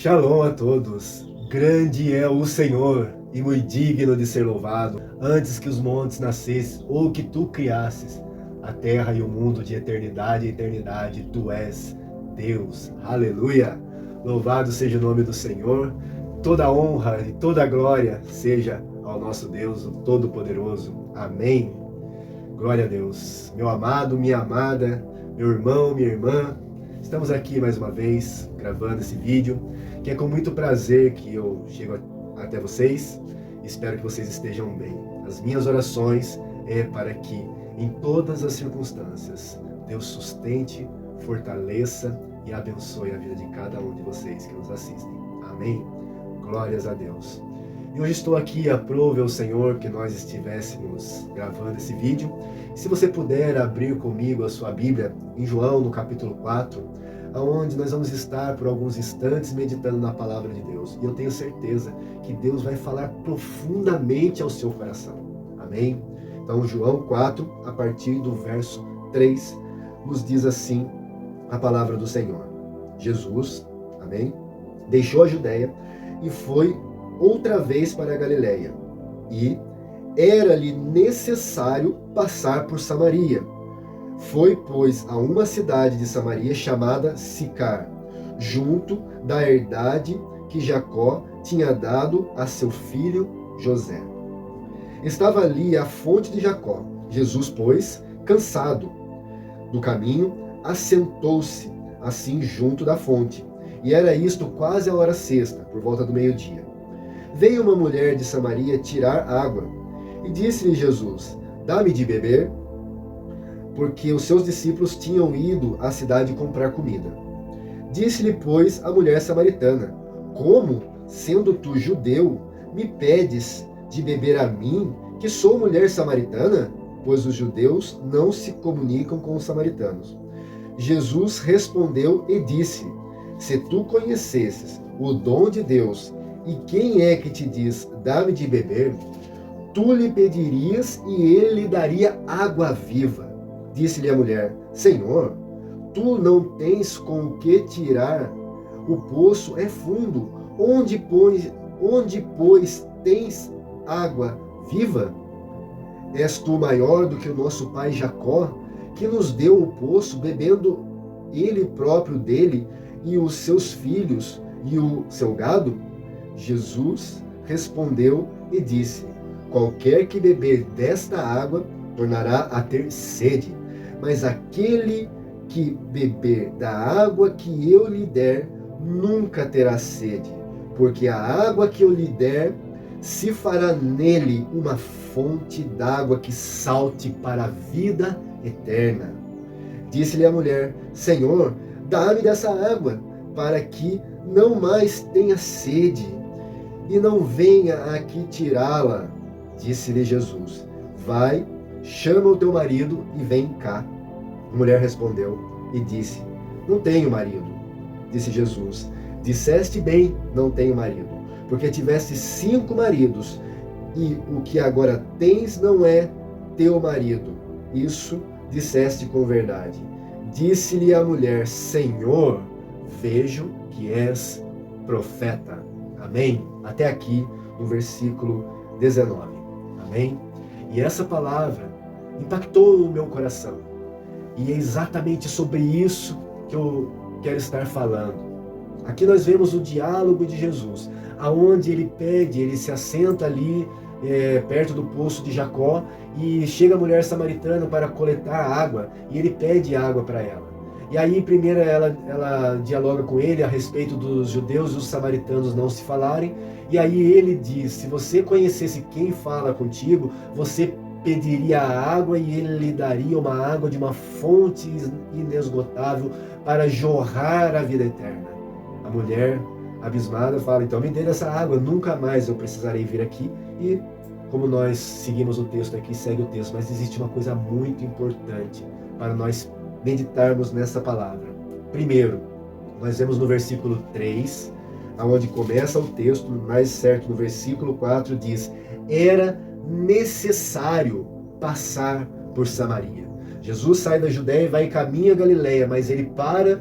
Shalom a todos. Grande é o Senhor e muito digno de ser louvado. Antes que os montes nascessem ou que tu criasses a terra e o mundo de eternidade a eternidade, tu és Deus. Aleluia! Louvado seja o nome do Senhor. Toda honra e toda glória seja ao nosso Deus, o Todo-Poderoso. Amém. Glória a Deus. Meu amado, minha amada, meu irmão, minha irmã, estamos aqui mais uma vez gravando esse vídeo, que é com muito prazer que eu chego até vocês. Espero que vocês estejam bem. As minhas orações é para que em todas as circunstâncias Deus sustente, fortaleça e abençoe a vida de cada um de vocês que nos assistem. Amém? Glórias a Deus. E hoje estou aqui, aprove ao Senhor que nós estivéssemos gravando esse vídeo. E se você puder abrir comigo a sua Bíblia em João, no capítulo 4, onde nós vamos estar por alguns instantes meditando na palavra de Deus. E eu tenho certeza que Deus vai falar profundamente ao seu coração. Amém? Então, João 4, a partir do verso 3, nos diz assim a palavra do Senhor. Jesus, amém, deixou a Judéia e foi outra vez para a Galileia. E era-lhe necessário passar por Samaria. Foi, pois, a uma cidade de Samaria chamada Sicar, junto da herdade que Jacó tinha dado a seu filho José. Estava ali a fonte de Jacó. Jesus, pois, cansado do caminho, assentou-se assim junto da fonte. E era isto quase a hora sexta, por volta do meio-dia. Veio uma mulher de Samaria tirar água, e disse-lhe Jesus: dá-me de beber, porque os seus discípulos tinham ido à cidade comprar comida. Disse-lhe, pois, a mulher samaritana: como, sendo tu judeu, me pedes de beber a mim, que sou mulher samaritana? Pois os judeus não se comunicam com os samaritanos. Jesus respondeu e disse: se tu conhecesses o dom de Deus, e quem é que te diz, dá-me de beber, tu lhe pedirias e ele lhe daria água viva. Disse-lhe a mulher: Senhor, tu não tens com o que tirar, o poço é fundo, onde, pois, tens água viva? És tu maior do que o nosso pai Jacó, que nos deu o poço, bebendo ele próprio dele, e os seus filhos, e o seu gado? Jesus respondeu e disse: qualquer que beber desta água tornará a ter sede, mas aquele que beber da água que eu lhe der nunca terá sede, porque a água que eu lhe der se fará nele uma fonte d'água que salte para a vida eterna. Disse-lhe a mulher: Senhor, dá-me dessa água, para que não mais tenha sede, e não venha aqui tirá-la. Disse-lhe Jesus: vai, chama o teu marido e vem cá. A mulher respondeu e disse: não tenho marido. Disse Jesus: disseste bem, não tenho marido, porque tiveste 5 maridos, e o que agora tens não é teu marido. Isso disseste com verdade. Disse-lhe a mulher: Senhor, vejo que és profeta. Amém? Até aqui no versículo 19. Amém? E essa palavra impactou o meu coração. E é exatamente sobre isso que eu quero estar falando. Aqui nós vemos o diálogo de Jesus, aonde ele pede, ele se assenta ali perto do poço de Jacó, e chega a mulher samaritana para coletar água, e ele pede água para ela. E aí primeiro ela dialoga com ele a respeito dos judeus e os samaritanos não se falarem, e aí ele diz: se você conhecesse quem fala contigo, você pediria a água e ele lhe daria uma água de uma fonte inesgotável para jorrar a vida eterna. A mulher, abismada, fala: então me dê dessa água, nunca mais eu precisarei vir aqui. E como nós seguimos o texto aqui, segue o texto, mas existe uma coisa muito importante para nós meditarmos nessa palavra. Primeiro, nós vemos no versículo 3, onde começa o texto, mais certo no versículo 4, diz: era necessário passar por Samaria. Jesus sai da Judéia e vai em caminho a Galileia, mas ele para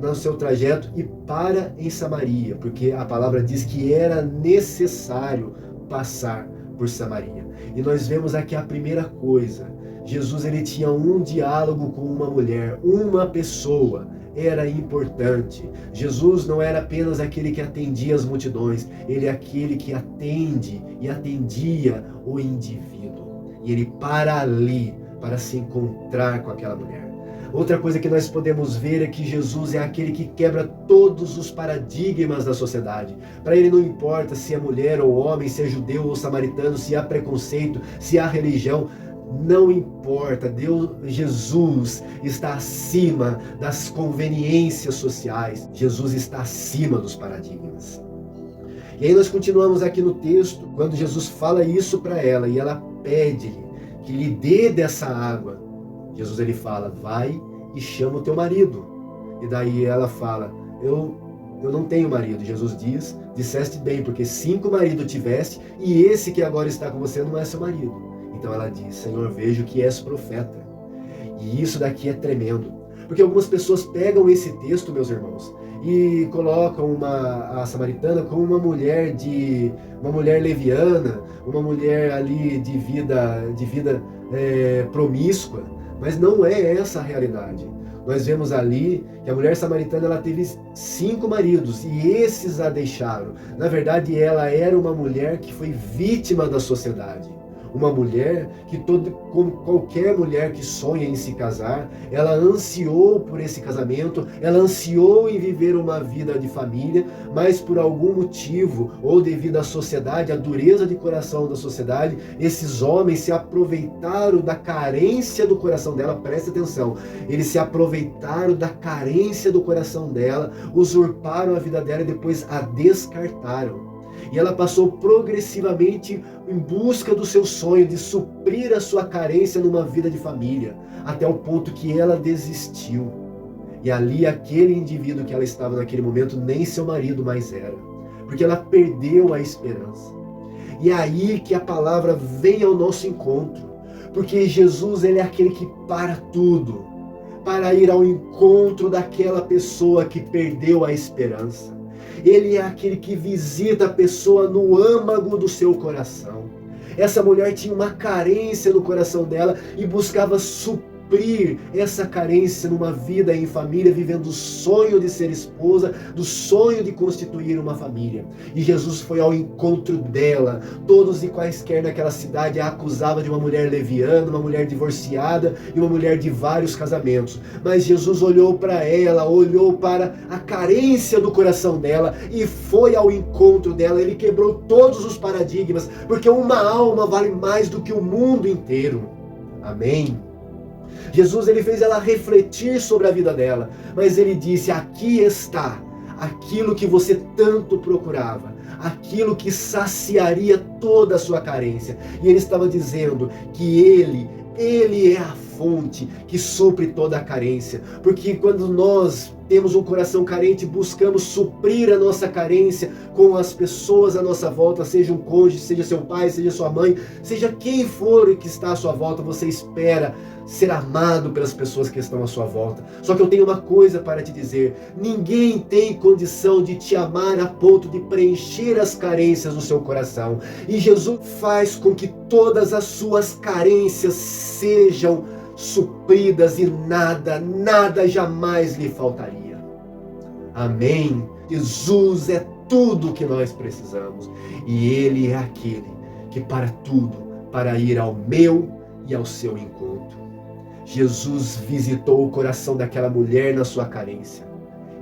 no seu trajeto e para em Samaria, porque a palavra diz que era necessário passar por Samaria. E nós vemos aqui a primeira coisa. Jesus ele tinha um diálogo com uma mulher, uma pessoa. Era importante. Jesus não era apenas aquele que atendia as multidões, ele é aquele que atende e atendia o indivíduo. E ele para ali para se encontrar com aquela mulher. Outra coisa que nós podemos ver é que Jesus é aquele que quebra todos os paradigmas da sociedade. Para ele não importa se é mulher ou homem, se é judeu ou samaritano, se há preconceito, se há religião. Não importa, Jesus está acima das conveniências sociais. Jesus está acima dos paradigmas. E aí nós continuamos aqui no texto, quando Jesus fala isso para ela e ela pede-lhe que lhe dê dessa água. Jesus ele fala, vai e chama o teu marido. E daí ela fala, eu não tenho marido. Jesus diz, disseste bem, porque 5 maridos tiveste e esse que agora está com você não é seu marido. Então ela diz, Senhor, vejo que és profeta. E isso daqui é tremendo. Porque algumas pessoas pegam esse texto, meus irmãos, e colocam a samaritana como uma mulher leviana, uma mulher ali de vida promíscua. Mas não é essa a realidade. Nós vemos ali que a mulher samaritana ela teve 5 maridos e esses a deixaram. Na verdade, ela era uma mulher que foi vítima da sociedade. Uma mulher que, como qualquer mulher que sonha em se casar, ela ansiou por esse casamento, ela ansiou em viver uma vida de família, mas por algum motivo, ou devido à sociedade, à dureza de coração da sociedade, esses homens se aproveitaram da carência do coração dela, presta atenção, eles se aproveitaram da carência do coração dela, usurparam a vida dela e depois a descartaram. E ela passou progressivamente em busca do seu sonho de suprir a sua carência numa vida de família, até o ponto que ela desistiu. E ali aquele indivíduo que ela estava naquele momento nem seu marido mais era, porque ela perdeu a esperança. E é aí que a palavra vem ao nosso encontro, porque Jesus ele é aquele que para tudo, para ir ao encontro daquela pessoa que perdeu a esperança. Ele é aquele que visita a pessoa no âmago do seu coração. Essa mulher tinha uma carência no coração dela e buscava suprir essa carência numa vida em família, vivendo o sonho de ser esposa, do sonho de constituir uma família. E Jesus foi ao encontro dela. Todos e quaisquer naquela cidade a acusavam de uma mulher leviana, uma mulher divorciada e uma mulher de vários casamentos. Mas Jesus olhou para ela, olhou para a carência do coração dela e foi ao encontro dela. Ele quebrou todos os paradigmas, porque uma alma vale mais do que o mundo inteiro. Amém? Jesus ele fez ela refletir sobre a vida dela, mas ele disse, aqui está aquilo que você tanto procurava, aquilo que saciaria toda a sua carência. E ele estava dizendo que ele é a fonte que supre toda a carência, porque quando nós temos um coração carente, buscamos suprir a nossa carência com as pessoas à nossa volta, seja um cônjuge, seja seu pai, seja sua mãe, seja quem for que está à sua volta, você espera ser amado pelas pessoas que estão à sua volta. Só que eu tenho uma coisa para te dizer, ninguém tem condição de te amar a ponto de preencher as carências do seu coração. E Jesus faz com que todas as suas carências sejam supridas e nada jamais lhe faltaria. Amém? Jesus é tudo o que nós precisamos e Ele é aquele que para tudo, para ir ao meu e ao seu encontro. Jesus visitou o coração daquela mulher na sua carência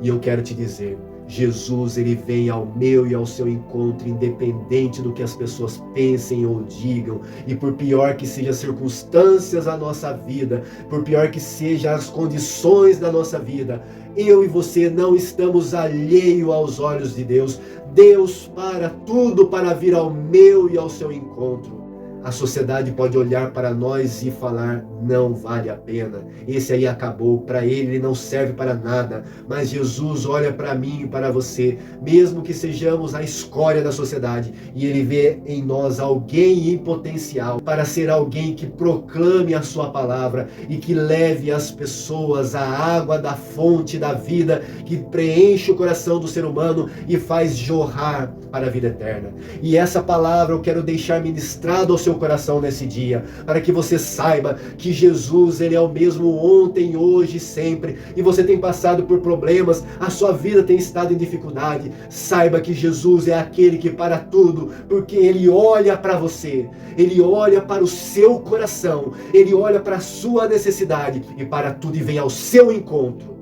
e eu quero te dizer, Jesus ele vem ao meu e ao seu encontro, independente do que as pessoas pensem ou digam, e por pior que sejam as circunstâncias da nossa vida, por pior que sejam as condições da nossa vida, eu e você não estamos alheios aos olhos de Deus. Deus para tudo para vir ao meu e ao seu encontro. A sociedade pode olhar para nós e falar, não vale a pena, esse aí acabou, para ele não serve para nada. Mas Jesus olha para mim e para você, mesmo que sejamos a escória da sociedade, e ele vê em nós alguém em potencial para ser alguém que proclame a sua palavra e que leve às pessoas a água da fonte da vida, que preenche o coração do ser humano e faz jorrar para a vida eterna. E essa palavra eu quero deixar ministrado ao seu coração nesse dia, para que você saiba que Jesus, ele é o mesmo ontem, hoje e sempre. E você tem passado por problemas, a sua vida tem estado em dificuldade. Saiba que Jesus é aquele que para tudo, porque ele olha para você, ele olha para o seu coração, ele olha para a sua necessidade e para tudo e vem ao seu encontro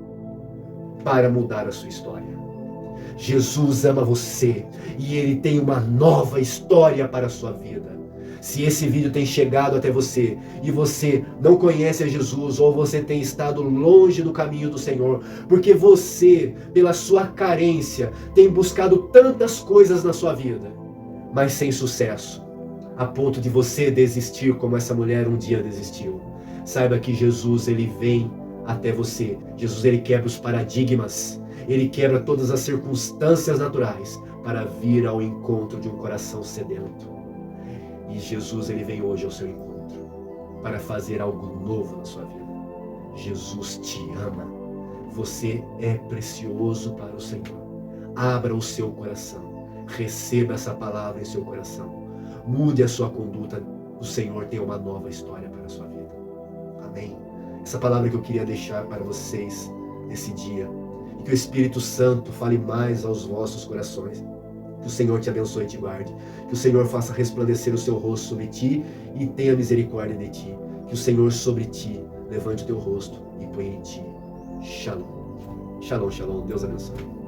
para mudar a sua história. Jesus ama você e ele tem uma nova história para a sua vida. Se esse vídeo tem chegado até você e você não conhece a Jesus, ou você tem estado longe do caminho do Senhor, porque você, pela sua carência, tem buscado tantas coisas na sua vida, mas sem sucesso, a ponto de você desistir como essa mulher um dia desistiu. Saiba que Jesus, ele vem até você. Jesus, ele quebra os paradigmas, ele quebra todas as circunstâncias naturais para vir ao encontro de um coração sedento. E Jesus, ele vem hoje ao seu encontro para fazer algo novo na sua vida. Jesus te ama. Você é precioso para o Senhor. Abra o seu coração. Receba essa palavra em seu coração. Mude a sua conduta. O Senhor tem uma nova história para a sua vida. Amém. Essa palavra que eu queria deixar para vocês nesse dia. E que o Espírito Santo fale mais aos vossos corações. Que o Senhor te abençoe e te guarde. Que o Senhor faça resplandecer o seu rosto sobre ti e tenha misericórdia de ti. Que o Senhor sobre ti levante o teu rosto e ponha em ti. Shalom. Shalom, shalom. Deus abençoe.